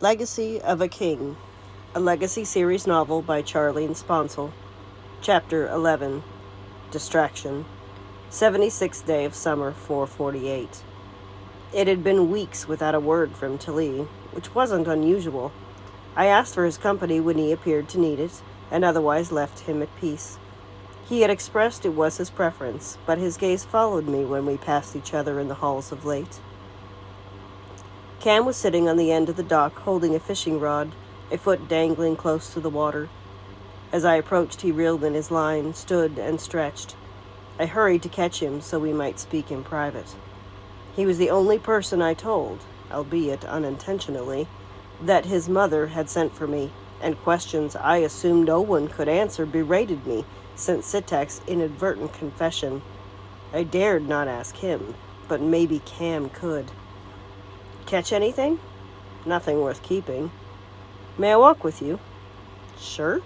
Legacy of a King, a Legacy series novel by Charlene Sponsel. Chapter 11, Distraction, 76th day of summer, 448. It had been weeks without a word from Tali, which wasn't unusual. I asked for his company when he appeared to need it, and otherwise left him at peace. He had expressed it was his preference, but his gaze followed me when we passed each other in the halls of late. Cam was sitting on the end of the dock, holding a fishing rod, a foot dangling close to the water. As I approached, he reeled in his line, stood, and stretched. I hurried to catch him so we might speak in private. He was the only person I told, albeit unintentionally, that his mother had sent for me, and questions I assumed no one could answer berated me since Sitak's inadvertent confession. I dared not ask him, but maybe Cam could. Catch anything? Nothing worth keeping. May I walk with you? Sure.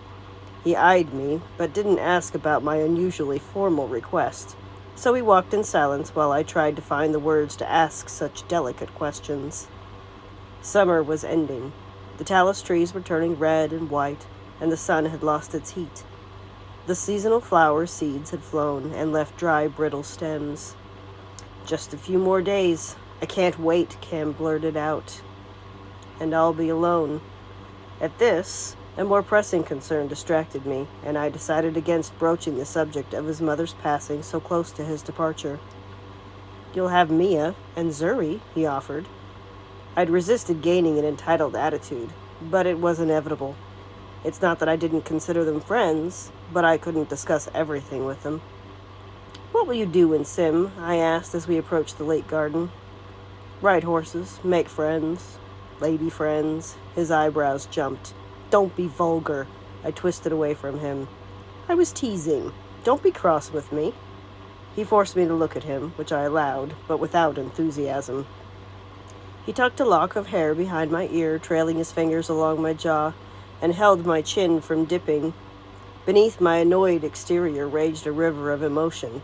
He eyed me, but didn't ask about my unusually formal request, so we walked in silence while I tried to find the words to ask such delicate questions. Summer was ending. The talus trees were turning red and white, and the sun had lost its heat. The seasonal flower seeds had flown and left dry, brittle stems. Just a few more days. I can't wait, Cam blurted out. And I'll be alone. At this, a more pressing concern distracted me, and I decided against broaching the subject of his mother's passing so close to his departure. You'll have Mia and Zuri, he offered. I'd resisted gaining an entitled attitude, but it was inevitable. It's not that I didn't consider them friends, but I couldn't discuss everything with them. What will you do in Sim? I asked as we approached the lake garden. Ride horses, make friends, lady friends. His eyebrows jumped. Don't be vulgar. I twisted away from him. I was teasing. Don't be cross with me. He forced me to look at him, which I allowed, but without enthusiasm. He tucked a lock of hair behind my ear, trailing his fingers along my jaw, and held my chin from dipping. Beneath my annoyed exterior raged a river of emotion.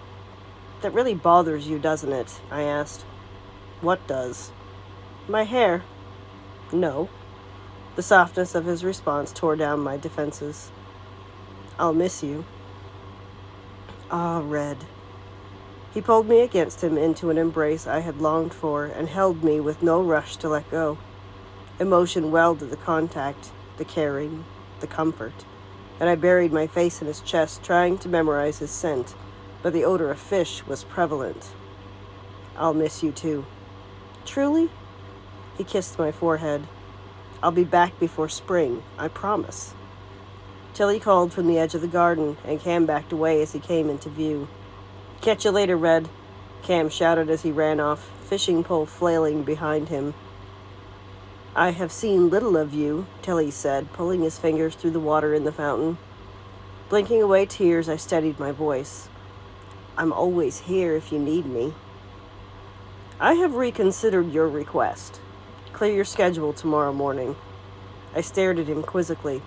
That really bothers you, doesn't it? I asked. What does? My hair. No. The softness of his response tore down my defenses. I'll miss you. Ah, Red. He pulled me against him into an embrace I had longed for and held me with no rush to let go. Emotion welded the contact, the caring, the comfort, and I buried my face in his chest, trying to memorize his scent, but the odor of fish was prevalent. I'll miss you too. Truly? He kissed my forehead. I'll be back before spring, I promise. Tilly called from the edge of the garden, and Cam backed away as he came into view. Catch you later, Red, Cam shouted as he ran off, fishing pole flailing behind him. I have seen little of you, Tilly said, pulling his fingers through the water in the fountain. Blinking away tears, I steadied my voice. I'm always here if you need me. I have reconsidered your request. Clear your schedule tomorrow morning. I stared at him quizzically.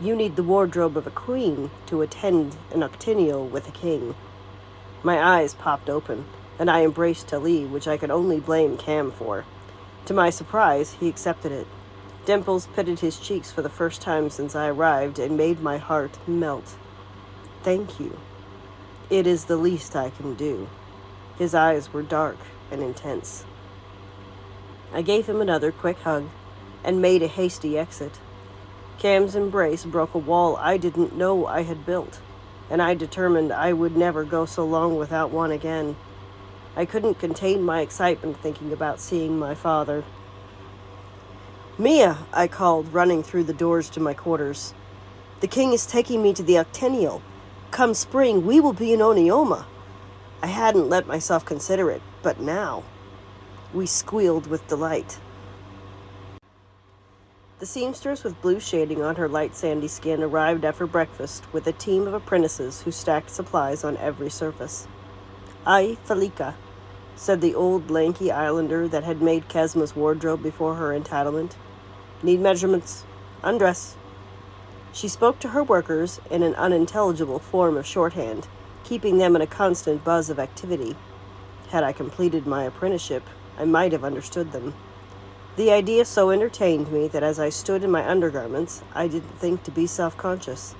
You need the wardrobe of a queen to attend an octennial with a king. My eyes popped open, and I embraced Tali, which I could only blame Cam for. To my surprise, he accepted it. Dimples pitted his cheeks for the first time since I arrived and made my heart melt. Thank you. It is the least I can do. His eyes were dark and intense. I gave him another quick hug and made a hasty exit. Cam's embrace broke a wall I didn't know I had built, and I determined I would never go so long without one again. I couldn't contain my excitement thinking about seeing my father. Mia, I called, running through the doors to my quarters. The king is taking me to the octennial. Come spring, we will be in Onioma. I hadn't let myself consider it, but now. We squealed with delight. The seamstress with blue shading on her light sandy skin arrived after breakfast with a team of apprentices who stacked supplies on every surface. Ai Falika, said the old lanky islander that had made Kesma's wardrobe before her entitlement. Need measurements. Undress. She spoke to her workers in an unintelligible form of shorthand, keeping them in a constant buzz of activity. Had I completed my apprenticeship, I might have understood them. The idea so entertained me that as I stood in my undergarments, I didn't think to be self-conscious.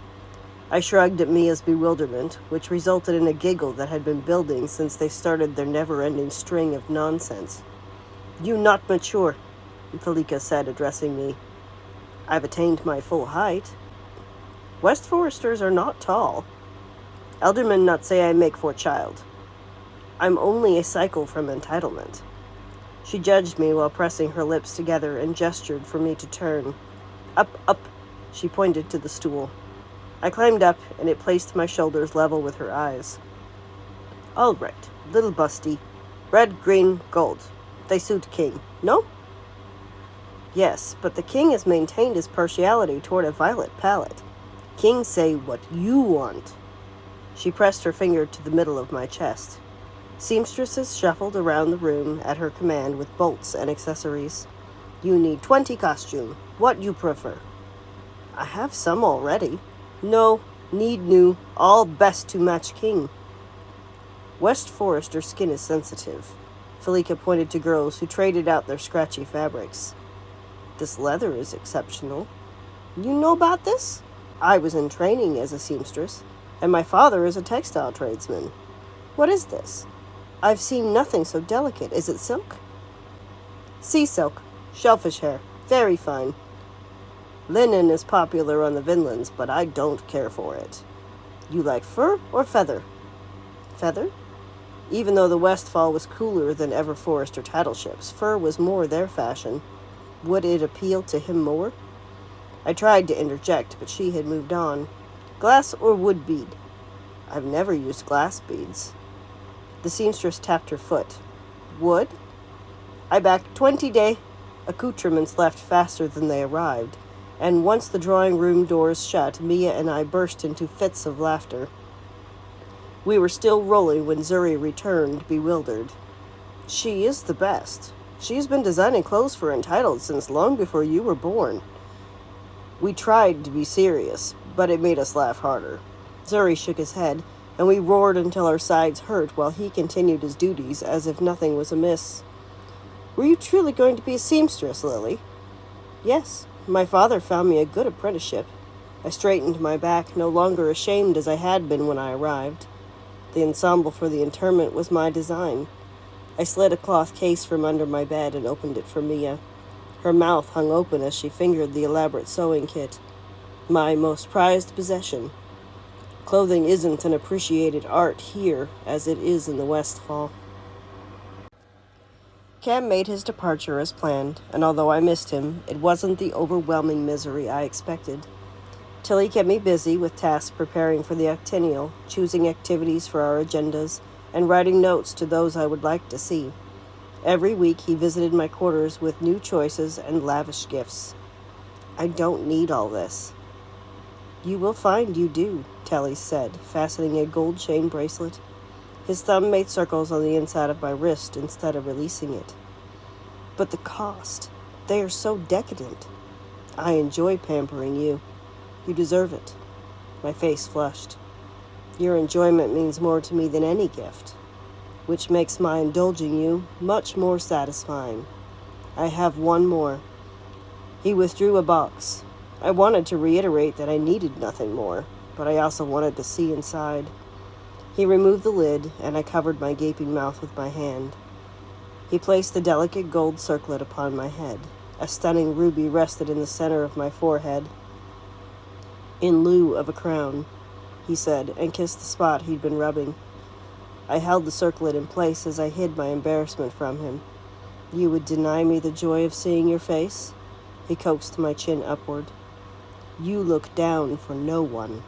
I shrugged at Mia's bewilderment, which resulted in a giggle that had been building since they started their never-ending string of nonsense. "You not mature," Thalika said, addressing me. "I've attained my full height." "West Foresters are not tall." "Eldermen not say I make for child. I'm only a cycle from entitlement." She judged me while pressing her lips together and gestured for me to turn. "Up, up," she pointed to the stool. I climbed up, and it placed my shoulders level with her eyes. "All right, little busty. Red, green, gold. They suit king, no?" "Yes, but the king has maintained his partiality toward a violet palette. King say what you want." She pressed her finger to the middle of my chest. Seamstresses shuffled around the room at her command with bolts and accessories. "You need 20 costume. What you prefer?" "I have some already." "No, need new. All best to match king." West Forester skin is sensitive. Felica pointed to girls who traded out their scratchy fabrics. "This leather is exceptional." "You know about this?" "I was in training as a seamstress, and my father is a textile tradesman." "What is this?" "I've seen nothing so delicate. Is it silk?" "Sea silk. Shellfish hair. Very fine. Linen is popular on the Vinlands, but I don't care for it." "You like fur or feather?" "Feather?" Even though the Westfall was cooler than ever Forester tattleships, fur was more their fashion. Would it appeal to him more? I tried to interject, but she had moved on. "Glass or wood bead?" "I've never used glass beads." The seamstress tapped her foot. "Wood?" I backed 20 day. Accoutrements left faster than they arrived, and once the drawing room doors shut, Mia and I burst into fits of laughter. We were still rolling when Zuri returned, bewildered. "She is the best. She's been designing clothes for Entitled since long before you were born." We tried to be serious, but it made us laugh harder. Zuri shook his head, and we roared until our sides hurt while he continued his duties as if nothing was amiss. "Were you truly going to be a seamstress, Lili?" "Yes. My father found me a good apprenticeship." I straightened my back, no longer ashamed as I had been when I arrived. The ensemble for the interment was my design. I slid a cloth case from under my bed and opened it for Mia. Her mouth hung open as she fingered the elaborate sewing kit. My most prized possession. Clothing isn't an appreciated art here, as it is in the Westfall. Cam made his departure as planned, and although I missed him, it wasn't the overwhelming misery I expected. Tilly kept me busy with tasks preparing for the octennial, choosing activities for our agendas, and writing notes to those I would like to see. Every week he visited my quarters with new choices and lavish gifts. I don't need all this. "You will find you do," Tali said, fastening a gold chain bracelet. His thumb made circles on the inside of my wrist instead of releasing it. "But the cost. They are so decadent." "I enjoy pampering you. You deserve it." My face flushed. "Your enjoyment means more to me than any gift, which makes my indulging you much more satisfying. I have one more." He withdrew a box. I wanted to reiterate that I needed nothing more, but I also wanted to see inside. He removed the lid, and I covered my gaping mouth with my hand. He placed the delicate gold circlet upon my head. A stunning ruby rested in the center of my forehead, in lieu of a crown, he said, and kissed the spot he'd been rubbing. I held the circlet in place as I hid my embarrassment from him. "You would deny me the joy of seeing your face?" He coaxed my chin upward. "You look down for no one."